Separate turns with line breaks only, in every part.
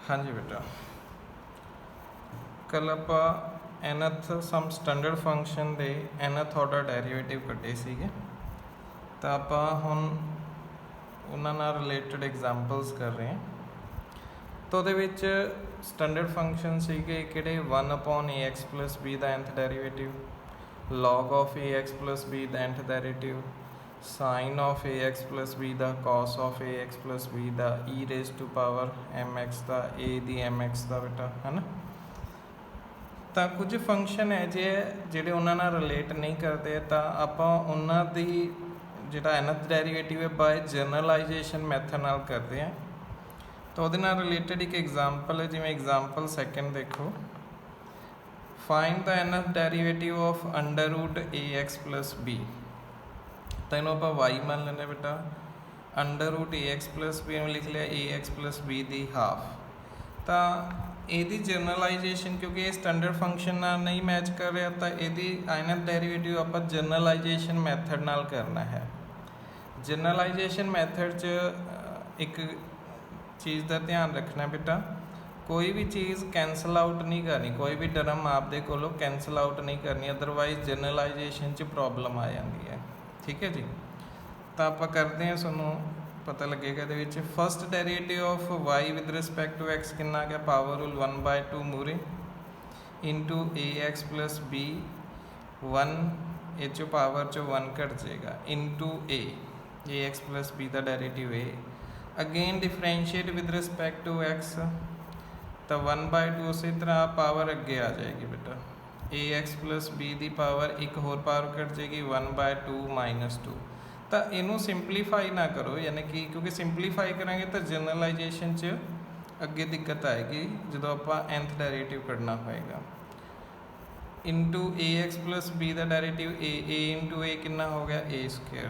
हाँ जी बेटा, कल आप nth सम स्टैंडर्ड फंक्शन के nth ऑर्डर डेरिवेटिव कटे सीगे तो आप हुण उन्हां नाल रिलेटेड एग्जाम्पल्स कर रहे हैं। तो उहदे विच स्टैंडर्ड फंक्शन सीगे किहड़े 1/ax+b दा nth derivative, log of ax+b दा nth derivative, sin of ax+b दा, cos of ax+b दा, e raised to power mx दा, a दी mx दा बेटा, है ना। तो कुछ फंक्शन है जे ਜਿਹੜੇ ਉਹਨਾਂ ਨਾਲ ਰਿਲੇਟ नहीं करते तो ਆਪਾਂ ਉਹਨਾਂ ਦੀ ਜਿਹੜਾ nth ਡੈਰੀਵੇਟਿਵ ਹੈ ਬਾय ਜਨਰਲਾਈਜੇਸ਼ਨ ਮੈਥਡ ਨਾਲ ਕਰਦੇ ਹਾਂ। तो ਉਹਦੇ ਨਾਲ ਰਿਲੇਟਡ ਇੱਕ ਐਗਜ਼ਾਮਪਲ ਹੈ, ਜਿਵੇਂ ਐਗਜ਼ਾਮਪਲ ਸੈਕੰਡ ਦੇਖੋ, find the nth derivative of √ax+b। तो ਇਹਨੂੰ ਆਪਾਂ y ਮੰਨ ਲੈਂਦੇ बेटा, √ax+b ਨੂੰ ਲਿਖ ਲਿਆ ax+b ਦੀ ਹਾਫ। तो ਇਹਦੀ ਜਨਰਲਾਈਜੇਸ਼ਨ ਕਿਉਂਕਿ ਇਹ ਸਟੈਂਡਰਡ ਫੰਕਸ਼ਨ ਨਾਲ ਨਹੀਂ ਮੈਚ ਕਰ ਰਿਹਾ ਤਾਂ ਇਹਦੀ nth ਡੈਰੀਵੇਟਿਵ ਆਪਾਂ ਜਨਰਲਾਈਜੇਸ਼ਨ ਮੈਥਡ ਨਾਲ ਕਰਨਾ ਹੈ। ਜਨਰਲਾਈਜੇਸ਼ਨ ਮੈਥਡ 'ਚ ਇੱਕ ਚੀਜ਼ ਦਾ ਧਿਆਨ ਰੱਖਣਾ बेटा, कोई भी चीज़ कैंसल आउट नहीं करनी, कोई भी टर्म आपदे कोलों कैंसल आउट नहीं करनी, अदरवाइज जनरलाइजेशन च प्रॉब्लम आ जाती है। ठीक है जी, तो आप करते हैं, सूँ पता लगेगा ये first derivative of y with respect to x कितना आ गया, पावर रूल 1/2 मूरे इंटू ax+b 1 ये पावर चो 1 कट जाएगा इंटू ax+b का डेरिवेटिव ए, again differentiate with respect to x तो 1/2 उसी तरह पावर अगे आ जाएगी बेटा, ax+b की पावर एक होर पावर कट जाएगी 1/2 -2। तो इनू सिंपलीफाई ना करो, यानी कि क्योंकि सिंपलीफाई करेंगे तो जनरलाइजेशन च अगे दिक्कत आएगी जो आप nth डेरिवेटिव करना होएगा। इंटू ax+b का डेरिवेटिव a इंटू a कितना हो गया a²।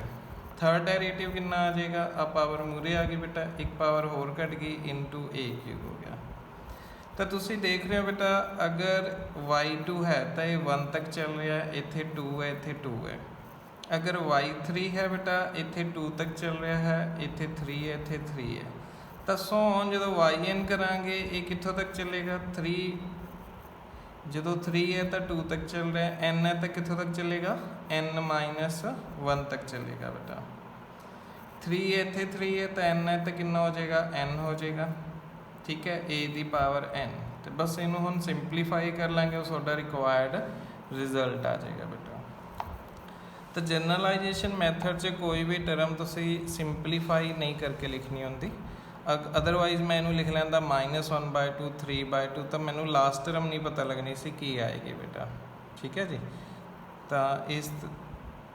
थर्ड डेरिवेटिव कितना आ जाएगा, अब पावर मूरे आ गई बेटा, एक पावर होर घट गई इंटू a³ हो गया। तो तुसी देख रहे हो बेटा, अगर y2 है तो ये 1 तक चल रहा है, इत्थे 2 है, इत्थे 2 है। अगर y3 है बेटा, इत्थे 2 तक चल रहा है, इत्थे 3 है, इत्थे 3 है। तो सो जो yn करांगे ये कित्थों तक चलेगा, 3 जो 3 है तो 2 तक चल रहा है, n है तो कित्थों तक चलेगा, n-1 तक चलेगा बेटा। 3 इत्थे 3 है तो n है तो कितना हो जाएगा, n हो जाएगा। ठीक है, a दी पावर n। तो बस इनू हम सिंपलीफाई कर लेंगे, उस साडा रिक्वायर्ड रिजल्ट आ जाएगा बेटा। तो जनरलाइजेशन मैथड से कोई भी टर्म तुसी सिंपलीफाई नहीं करके लिखनी होंगी, अदरवाइज मैं इनू लिख लैंदा -1/2 3/2 तो मैनू लास्ट टर्म नहीं पता लगनी सी की आएगी बेटा। ठीक है जी, तो इस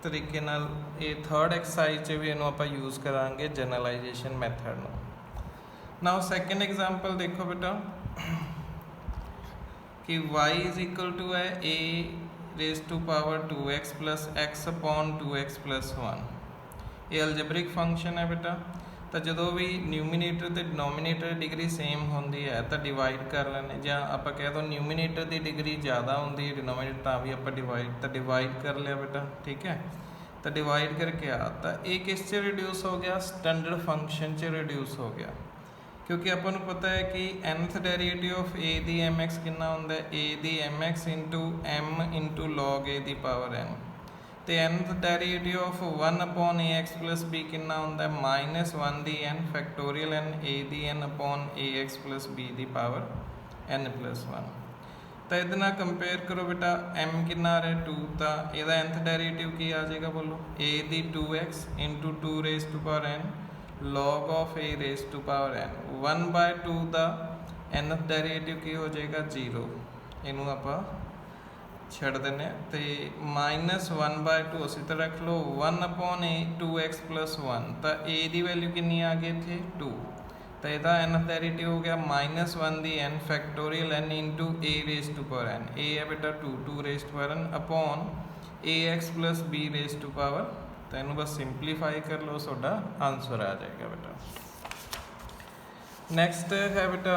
तरीके नाल ये थर्ड एक्सरसाइज भी इनू आपां यूज़ करांगे जनरलाइजेशन मैथड नू। नाउ सैकेंड एग्जाम्पल देखो बेटा कि y = है a⁻² 2x + x/2x + 1। ये अलजबरिक फंक्शन है बेटा। तो जो भी न्यूमीनेटर तो डिनोमीनेटर की डिग्री सेम होंगी है तो डिवाइड कर लेने, ਜਾਂ आप कह दो न्यूमीनेटर की डिग्री ज़्यादा होंगी है डिनोमीनेटर तो भी आप डिवाइड कर लिया बेटा। ठीक है, तो डिवाइड करके आ तो ये किस च रिड्यूस हो गया, स्टैंडर्ड फंक्शन च रिड्यूस हो गया, क्योंकि अपन को पता है कि nth derivative of a the mx कितना होंदा है, a the mx into m into log a the power n। तो nth डेरिवेटिव ऑफ 1/ax+b कितना होंदा है, -1 दी n factorial n a the n/ax+b the power n+1। तो ये ना कंपेयर करो बेटा, m कितना आ रहा है 2, तो यदा nth डेरिवेटिव की आ जाएगा बोलो, a the 2x into 2 raised to power n log of a raised to power n 1/2 का nth डेरिवेटिव की हो जाएगा 0, इनू आप छड़ देने तो -1/2 उसी तरह रख लो 1/2x + 1। तो a की वैल्यू कितनी आ गई थे 2, तो यदा nth डेरिवेटिव हो गया -1 दी n factorial n into a raised to power n। a है बेटा 2 raised to power n upon ax+b raised to power। तो इनू बस सिंपलीफाई कर लो, सोडा आंसर आ जाएगा बेटा। नेक्स्ट है बेटा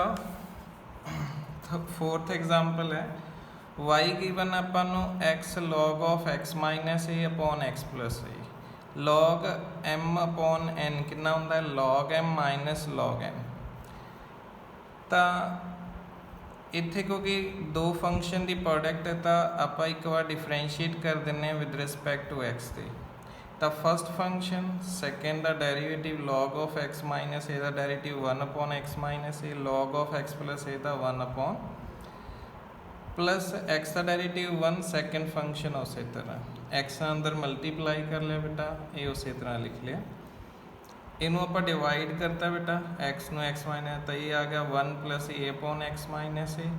फोर्थ एग्जाम्पल है, y given upon x log of x - a upon x + a, log m/n कितना होंदा है, log m - log n। ਤਾਂ ਇੱਥੇ क्योंकि दो फंक्शन की प्रोडक्ट है तो आप एक बार डिफरेंशिएट कर दें विद रिस्पैक्ट टू एक्स से। तो फस्ट फंक्शन सैकेंड का derivative log of X minus A का derivative 1 X minus A log of X plus A का 1 प्लस एक्स का डेरीवेटिव 1 सैकेंड फंक्शन उस तरह एक्स अंदर मल्टीप्लाई कर लिया बेटा, ये उस तरह लिख लिया। इनू आप डिवाइड करता बेटा एक्स नो एक्स माइनस, तो ये आ गया 1 प्लस ए अपॉन एक्स माइनस ए,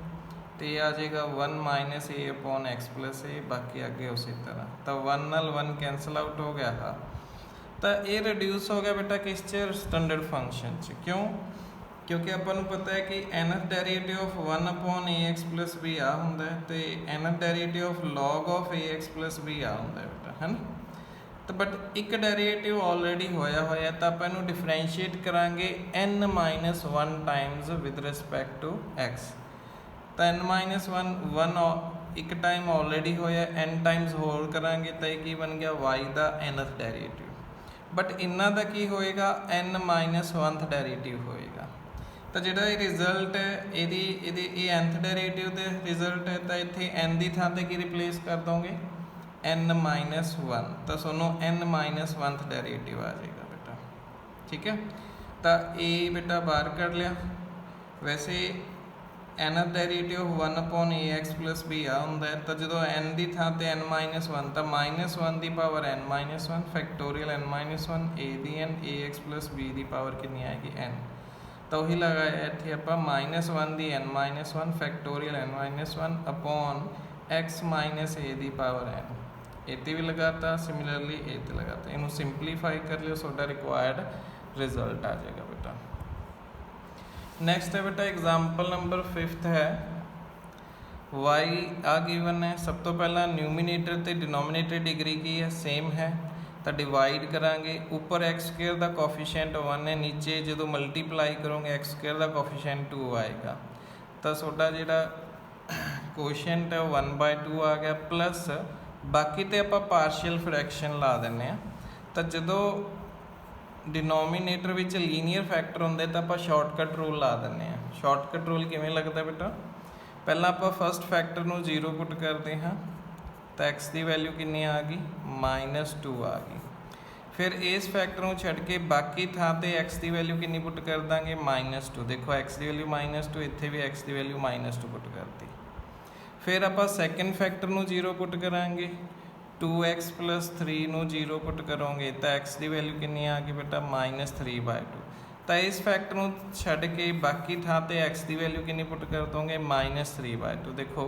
तो ये आ जाएगा 1 माइनस ए अपॉन एक्स प्लस ए, बाकी आगे उसी तरह। तो 1 नाल 1 कैंसल आउट हो गया था, तो ये रिड्यूस हो गया बेटा किस च स्टैंडर्ड फंक्शन च। क्यों? क्योंकि अपन पता है कि nth derivative of 1 upon A x plus B आ होंगे, तो nth derivative of log of A x plus B आ होंगे बेटा, है ना। तो बट एक डेरीवेटिव ऑलरेडी होया तो आप इनू डिफरेंशिएट करांगे n minus 1 times with respect to x। तो n माइनस 1 एक टाइम ऑलरेडी होया, n टाइम्स होर करांगे तो ये बन गया y का nth डेरीवेटिव। बट इन्ना का की होएगा n माइनस 1th डेरीवेटिव होएगा। तो जिहड़ा ये रिजल्ट है ये nth डेरीवेटिव के रिजल्ट है, तो इत्थे n की थां ते की रिप्लेस कर दोगे n माइनस 1, तो सुनो n माइनस 1th डेरीवेटिव आ जाएगा बेटा, ठीक है। तो ये बेटा बाहर कर लिया। वैसे nth डेरीवेटिव 1 अपॉन ए एक्स प्लस बी आ होंगे, तो जो n की थां ते n माइनस 1, तो माइनस 1 की power n minus 1 factorial n minus 1 ए दी n ए एक्स प्लस बी की पावर कितनी आएगी n। तो वही लगाया इतने आप माइनस 1 की n minus 1 factorial n minus 1 upon x minus A की पावर n, इतने भी लगाता। सिमिलरली ए ते लगाता। इनू सिंपलीफाई कर लियो, सोडा रिक्वायर्ड रिजल्ट आ जाएगा बेटा। नेक्स्ट है बेटा एग्जाम्पल नंबर 5th है y आ गिवन है। सब तो पहला न्यूमीनेटर ते डिनोमीनेटर डिग्री की है सेम है, तो डिवाइड करांगे। ऊपर एक्स स्क्वेयर का कोफिशिएंट 1 है, नीचे जो मल्टीप्लाई करोगे एक्स स्क्वेयर का कोफिशिएंट 2 आएगा। तो सोडा जिहड़ा कोशिएंट है 1/2 आ गया, प्लस बाकी तो आप पार्शियल फ्रैक्शन ला दें। तो जो डिनोमीनेटर में लीनियर फैक्टर होंगे तो आप शॉर्टकट रूल ला दें। शॉर्टकट रूल किमें लगता बेटा, पहला आप फस्ट फैक्टर में 0 पुट करते हैं, तो एक्स की वैल्यू कितनी आ गई -2 आ गई। फिर इस फैक्टर में छड़ के बाकी थां ते एक्स की वैल्यू कितनी पुट कर देंगे -2। देखो एक्स की वैल्यू -2, इत्थे भी एक्स की वैल्यू -2 पुट करती। फिर आप सैकेंड फैक्टर में 0 पुट करांगे, 2x प्लस 3 में 0 पुट करोगे तो एक्स की वैल्यू कितनी आ गई बेटा -3/2। तो इस फैक्टर में छड़ के बाकी थां ते एक्स की वैल्यू कितनी पुट कर दोगे -3/2। देखो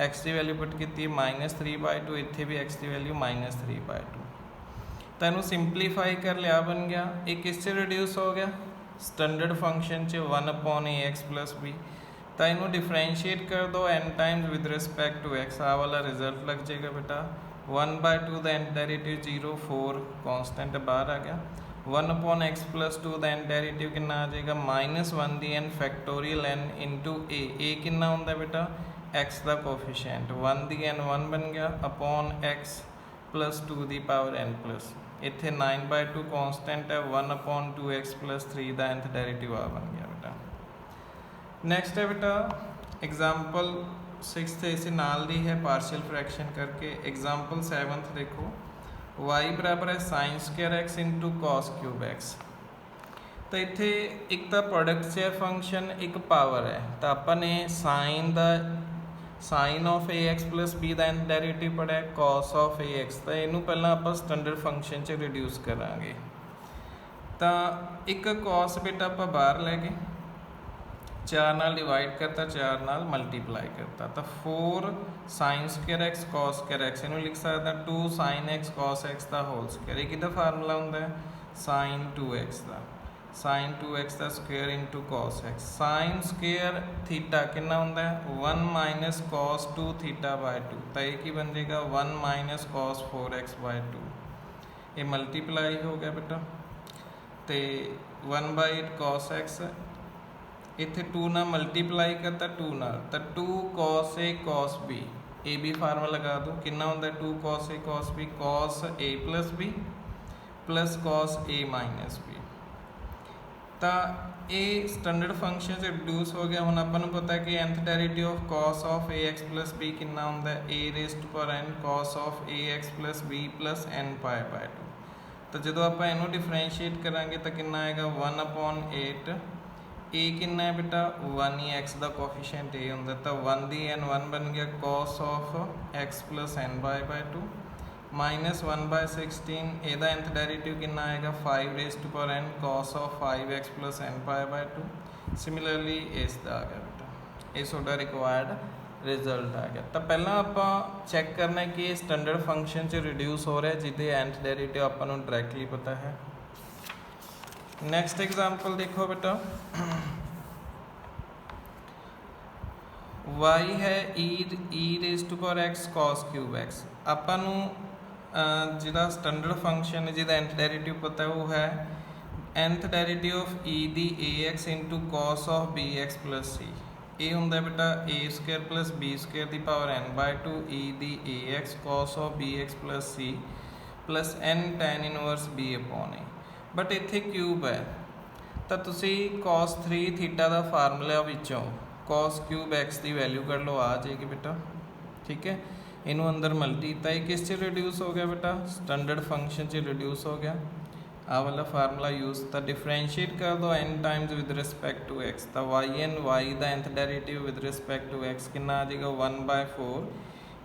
एक्स की वैल्यू पुट की -3/2, इत्थे भी एक्स की वैल्यू -3/2। तो इनू सिंपलीफाई कर लिया, बन गया एक किस च रिड्यूस हो गया स्टैंडर्ड फंक्शन च 1 अपॉन ए एक्स प्लस बी। तो इनू डिफरेंशिएट कर दो n times with respect to x, आ वाला रिजल्ट लग जाएगा बेटा 1/2 द n डेरिवेटिव 0 4 कांस्टेंट बाहर आ गया। 1 upon x plus 2 the n derivative कितना आ जाएगा -1 दी n फैक्टोरियल n इंटू ए कितना होंगे बेटा x का कोफिशिएंट 1 दी n 1 बन गया upon x plus 2 the power n plus, इत्थे 9/2 कांस्टेंट है 1 upon 2x plus 3 the nth derivative आ बन गया बेटा। नेक्स्ट है बेटा एग्जाम्पल 6th इसे नाल दी है पार्शियल फ्रैक्शन करके। एग्जाम्पल 7th देखो y बराबर है sine square x into cos cube x। तो इत्थे एक तो प्रोडक्ट से फंक्शन एक पावर है, तो अपने sine of A x plus b का डेरिवेटिव पढ़ा है कॉस ऑफ ए एक्स। तो इनू पहला आप स्टैंडर्ड फंक्शन च रिड्यूस करांगे। तो एक कॉस बेटा आप बाहर लै गए, 4 नाल डिवाइड करता, 4 नाल मल्टीप्लाई करता, तो 4 sine square x cos square x, इनू लिख सकता 2 साइन एक्स कॉस एक्स का होल स्क्वायर। ये किहदा फार्मूला होंदा है साइन 2x का, साइन 2x का square into cos x. Sine square theta कितना होंदा है 1 माइनस कॉस 2 थीटा/2, तो ये की बन जाएगा 1 माइनस कॉस 4x/2। ये मल्टीप्लाई हो गया बेटा, तो 1/8 कॉस एक्स, इत्थे 2 ना मल्टीप्लाई करता 2 ना, तो 2 cos a cos b, a b formula लगा दो कितना होंदा है 2 cos a cos b, cos a plus b plus cos a minus b. तो ਇਹ ਸਟੈਂਡਰਡ ਫੰਕਸ਼ਨ 'ਚ ਰਿਡਿਊਸ ਹੋ ਗਿਆ। ਹੁਣ ਆਪਾਂ ਨੂੰ ਪਤਾ ਕਿ nth derivative of cos of ax plus b ਕਿੰਨਾ ਹੁੰਦਾ ਹੈ, a raised to power n cos of ax plus b plus n pi by 2। ਤਾਂ ਜਦੋਂ ਆਪਾਂ ਇਹਨੂੰ ਡਿਫਰੈਂਸ਼ੀਏਟ ਕਰਾਂਗੇ ਤਾਂ ਕਿੰਨਾ ਆਏਗਾ 1/8। a ਕਿੰਨਾ ਹੈ ਬੇਟਾ 1 ਹੀ, x ਦਾ ਕੋਫੀਸ਼ੀਐਂਟ a ਹੁੰਦਾ, ਤਾਂ 1 ਦੀ n 1 ਬਣ ਗਿਆ cos of x plus n by 2 minus 1/16 ਇਹਦਾ nth ਡੈਰੀਵੇਟਿਵ ਕਿੰਨਾ ਆਏਗਾ 5 raised to power n cos of 5x plus n pi by 2। Similarly ਇਸ ਦਾ ਆ ਗਿਆ ਬੇਟਾ, ਇਹ ਤੁਹਾਡਾ ਰਿਕੁਆਇਰਡ ਰਿਜ਼ਲਟ ਆ ਗਿਆ। ਤਾਂ ਪਹਿਲਾਂ ਆਪਾਂ ਚੈੱਕ ਕਰਨਾ ਕਿ ਇਹ ਸਟੈਂਡਰਡ ਫੰਕਸ਼ਨ 'ਚ ਰਿਡਿਊਸ ਹੋ ਰਿਹਾ ਜਿਹਦੇ nth ਡੈਰੀਵੇਟਿਵ ਆਪਾਂ ਨੂੰ ਡਾਇਰੈਕਟਲੀ ਪਤਾ ਹੈ। ਨੈਕਸਟ ਐਗਜ਼ਾਮਪਲ ਦੇਖੋ ਬੇਟਾ, y ਹੈ e raised to power x cos cube x। ਆਪਾਂ ਨੂੰ ਜਿਹੜਾ ਸਟੈਂਡਰਡ ਫੰਕਸ਼ਨ ਹੈ ਜਿਹਦਾ nth ਡੈਰੀਵੇਟਿਵ ਪਤਾ ਉਹ ਹੈ nth derivative of e the ax into cos of bx plus c। ਇਹ ਹੁੰਦਾ ਬੇਟਾ a square plus b square the power n by 2 e the ax cos of bx plus c plus n tan inverse b upon a। But ਇੱਥੇ cube ਹੈ ਤਾਂ ਤੁਸੀਂ cos 3 theta ਦਾ formula ਵਿੱਚੋਂ cos cube x ਦੀ value ਕੱਢ ਲਓ, ਆ ਜਾਏਗੀ ਬੇਟਾ। ਠੀਕ ਹੈ, ਇਹਨੂੰ ਅੰਦਰ ਮਲਟੀ ਤਾਂ ਇਹ ਕਿਸ 'ਚ ਰਿਡਿਊਸ ਹੋ ਗਿਆ ਬੇਟਾ ਸਟੈਂਡਰਡ ਫੰਕਸ਼ਨ 'ਚ ਰਿਡਿਊਸ ਹੋ ਗਿਆ। ਆਹ ਵਾਲਾ ਫਾਰਮੂਲਾ ਯੂਜ਼, ਤਾਂ ਡਿਫਰੈਂਸ਼ੀਏਟ ਕਰ ਦੋ n times with respect to x। ਤਾਂ y ਦਾ nth derivative with respect to x ਕਿੰਨਾ ਆ ਜਾਏਗਾ 1/4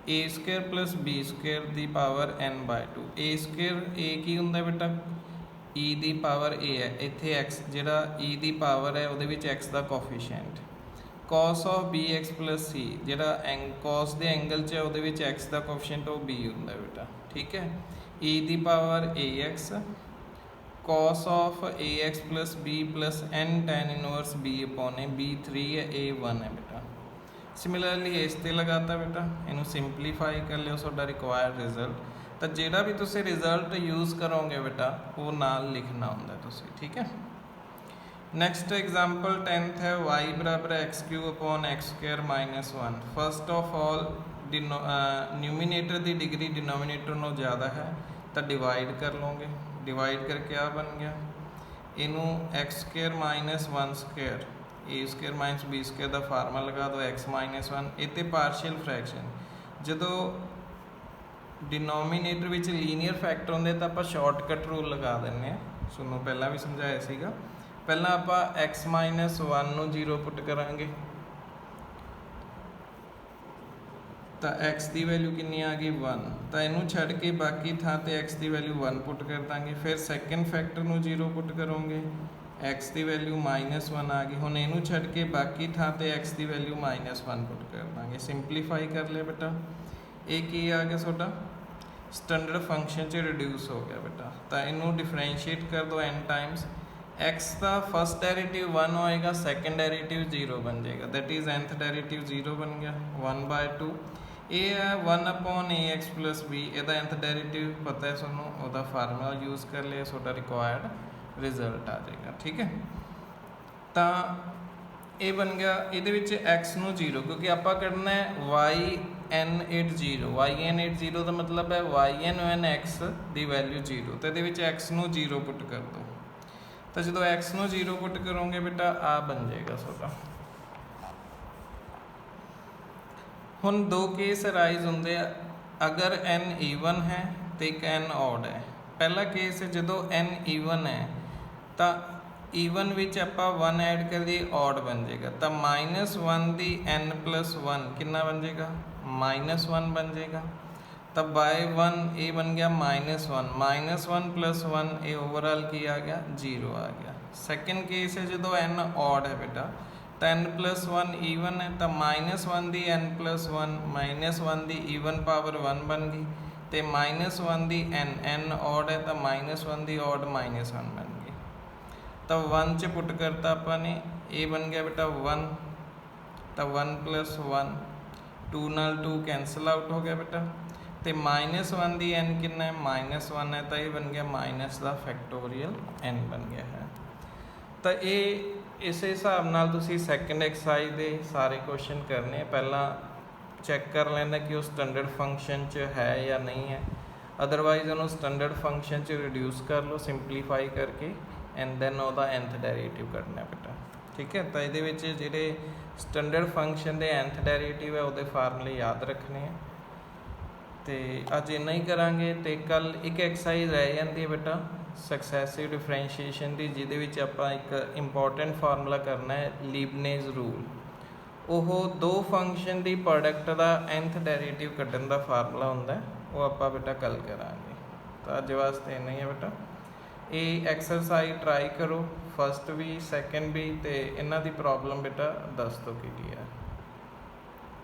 a square plus b square ਦੀ power n by 2। a square a ਕੀ ਹੁੰਦਾ ਬੇਟਾ e ਦੀ ਪਾਵਰ a ਹੈ, ਇੱਥੇ x ਜਿਹੜਾ e ਦੀ ਪਾਵਰ ਹੈ ਉਹਦੇ ਵਿੱਚ x the coefficient cos of bx plus c ਜਿਹੜਾ cos ਦੇ ਐਂਗਲ 'ਚ ਹੈ ਉਹਦੇ ਵਿੱਚ x ਦਾ ਕੋਫੀਸ਼ੀਐਂਟ ਉਹ b ਹੁੰਦਾ ਬੇਟਾ। ਠੀਕ ਹੈ, e the power ax cos of ax plus b plus n tan inverse b upon a। b3 ਹੈ, a1 ਹੈ ਬੇਟਾ। ਸਿਮਿਲਰਲੀ ਇਸ ਤੇ ਲਗਾਤਾ ਬੇਟਾ, ਇਹਨੂੰ ਸਿੰਪਲੀਫਾਈ ਕਰ ਲਿਓ, ਤੁਹਾਡਾ ਰਿਕੁਆਇਰਡ ਰਿਜ਼ਲਟ। ਤਾਂ ਜਿਹੜਾ ਵੀ ਤੁਸੀਂ ਰਿਜ਼ਲਟ ਯੂਜ਼ ਕਰੋਗੇ ਬੇਟਾ ਉਹ ਨਾਲ ਲਿਖਣਾ ਹੁੰਦਾ ਤੁਸੀਂ। ਠੀਕ ਹੈ, नेक्स्ट एग्जाम्पल 10th है y बराबर x Q upon x square minus 1। First of all न्यूमीनेटर की डिग्री डिनोमीनेटर नो ज़्यादा है तो डिवाइड कर लोगे, डिवाइड करके आ बन गया इनू एक्स स्क्वायर माइनस 1 स्क्वायर ए स्क्वायर माइनस बी स्क्वायर का फार्मूला लगा दो एक्स माइनस 1। इतने पार्शियल फ्रैक्शन जो डिनोमीनेटर में लीनियर फैक्टर होंगे तो आप शॉर्टकट रूल लगा दें, सुनो पहला भी समझाया सीगा। पहला आप x माइनस 1 ਨੂੰ 0 पुट करांगे तो x की वैल्यू कितनी आ गई 1। तो इनू छड़ के बाकी थां ते x की वैल्यू 1 पुट कर देंगे। फिर सैकेंड फैक्टर ਨੂੰ 0 पुट करोगे, x की वैल्यू माइनस 1 आ गई। हुण इनू छड़ के बाकी थां ते x की वैल्यू माइनस 1 पुट कर देंगे। सिंपलीफाई कर लिया बेटा, ये की आ गया ਤੁਹਾਡਾ स्टैंडर्ड फंक्शन च रिड्यूस हो गया बेटा। तो इनू डिफरेंशिएट कर दो n टाइम्स, x का फर्स्ट डेरिवेटिव 1 होएगा, सेकंड डेरिवेटिव 0 बन जाएगा, दैट इज nth डेरिवेटिव 0 बन गया 1/2। ये है 1/ax प्लस b, ਇਹਦਾ nth डेरिवेटिव पता है ਤੁਹਾਨੂੰ, ਉਹਦਾ ਫਾਰਮੂਲਾ ਯੂਜ਼ ਕਰ ਲਿਆ, ਤੁਹਾਡਾ ਰਿਕੁਆਇਰਡ ਰਿਜ਼ਲਟ ਆ ਜਾਏਗਾ। ਠੀਕ ਹੈ, ਤਾਂ ਇਹ ਬਣ ਗਿਆ ਇਹਦੇ ਵਿੱਚ x ਨੂੰ 0 ਕਿਉਂਕਿ ਆਪਾਂ ਕੱਢਣਾ ਹੈ yn 0 ਦਾ ਮਤਲਬ ਹੈ yn when x the value 0, ਤੇ ਇਹਦੇ ਵਿੱਚ x ਨੂੰ 0 ਪੁੱਟ ਕਰ ਦੋ। तो जो x ਨੂੰ 0 पुट करोगे बेटा आ बन जाएगा ਤੁਹਾਡਾ। ਹੁਣ दो केस अराइज होंगे अगर n ईवन है तो एक n ऑड है। पहला केस है जो n ईवन है तो ईवन विच आप 1 ऐड कर दिए ऑड बन जाएगा, तो -1 दी n + 1 कितना बन जाएगा -1 बन जाएगा। तब बाय 1 ए बन गया -1 + 1 ए ओवरऑल की आ गया 0 आ गया। सेकंड केस है जो n ऑड है बेटा तो n + 1 ईवन है तो -1 दी n + 1 -1 दी ईवन पावर 1 बन गई, तो -1 दी n ऑड है तो -1 दी ऑड -1 बन गई। तो 1 च पुट करता अपने ए बन गया बेटा 1, तो 1 + 1 2 नाल 2 कैंसल आउट हो गया बेटा, तो -1 दी n कितना है -1 है, तो ये बन गया माइनस का फैक्टोरियल n बन गया है। तो ये इस हिसाब नाल तुसी सैकेंड एक्सरसाइज के सारे क्वेश्चन करने, पहला चैक कर लेना कि वो स्टैंडर्ड फंक्शन च है या नहीं है, अदरवाइज उन्होंने स्टैंडर्ड फंक्शन च रिड्यूस कर लो सिंपलीफाई करके ਐਂਡ ਦੈਨ ਉਹਦਾ nth ਡੈਰੀਵੇਟਿਵ ਕੱਢਣਾ ਬੇਟਾ। ਠੀਕ ਹੈ, ਤਾਂ ਇਹਦੇ ਵਿੱਚ ਜਿਹੜੇ ਸਟੈਂਡਰਡ ਫੰਕਸ਼ਨ ਦੇ nth ਡੈਰੀਵੇਟਿਵ ਹੈ ਉਹਦੇ ਫਾਰਮੂਲੇ ਯਾਦ ਰੱਖਣੇ ਆ। ਤੇ ਅੱਜ ਇੰਨਾ ਹੀ ਕਰਾਂਗੇ। ਤੇ ਕੱਲ ਇੱਕ ਐਕਸਰਸਾਈਜ਼ ਰਹਿ ਜਾਂਦੀ ਹੈ ਬੇਟਾ ਸਕਸੈਸਿਵ ਡਿਫਰੈਂਸ਼ੀਏਸ਼ਨ ਦੀ, ਜਿਹਦੇ ਵਿੱਚ ਆਪਾਂ ਇੱਕ ਇੰਪੋਰਟੈਂਟ ਫਾਰਮੂਲਾ ਕਰਨਾ ਹੈ ਲੀਬਨੇਜ਼ ਰੂਲ। ਉਹ ਦੋ ਫੰਕਸ਼ਨ ਦੀ ਪ੍ਰੋਡਕਟ ਦਾ nth ਡੈਰੀਵੇਟਿਵ ਕੱਢਣ ਦਾ ਫਾਰਮੂਲਾ ਹੁੰਦਾ, ਉਹ ਆਪਾਂ ਬੇਟਾ ਕੱਲ ਕਰਾਂਗੇ। ਤਾਂ ਅੱਜ ਵਾਸਤੇ ਇੰਨਾ ਹੀ ਹੈ ਬੇਟਾ। ਇਹ ਐਕਸਰਸਾਈਜ਼ ਟਰਾਈ ਕਰੋ, ਫਸਟ ਵੀ ਸੈਕਿੰਡ ਵੀ, ਤੇ ਇਹਨਾਂ ਦੀ ਪ੍ਰੋਬਲਮ ਬੇਟਾ ਦੱਸ ਦਿਓ ਕੀ ਹੈ।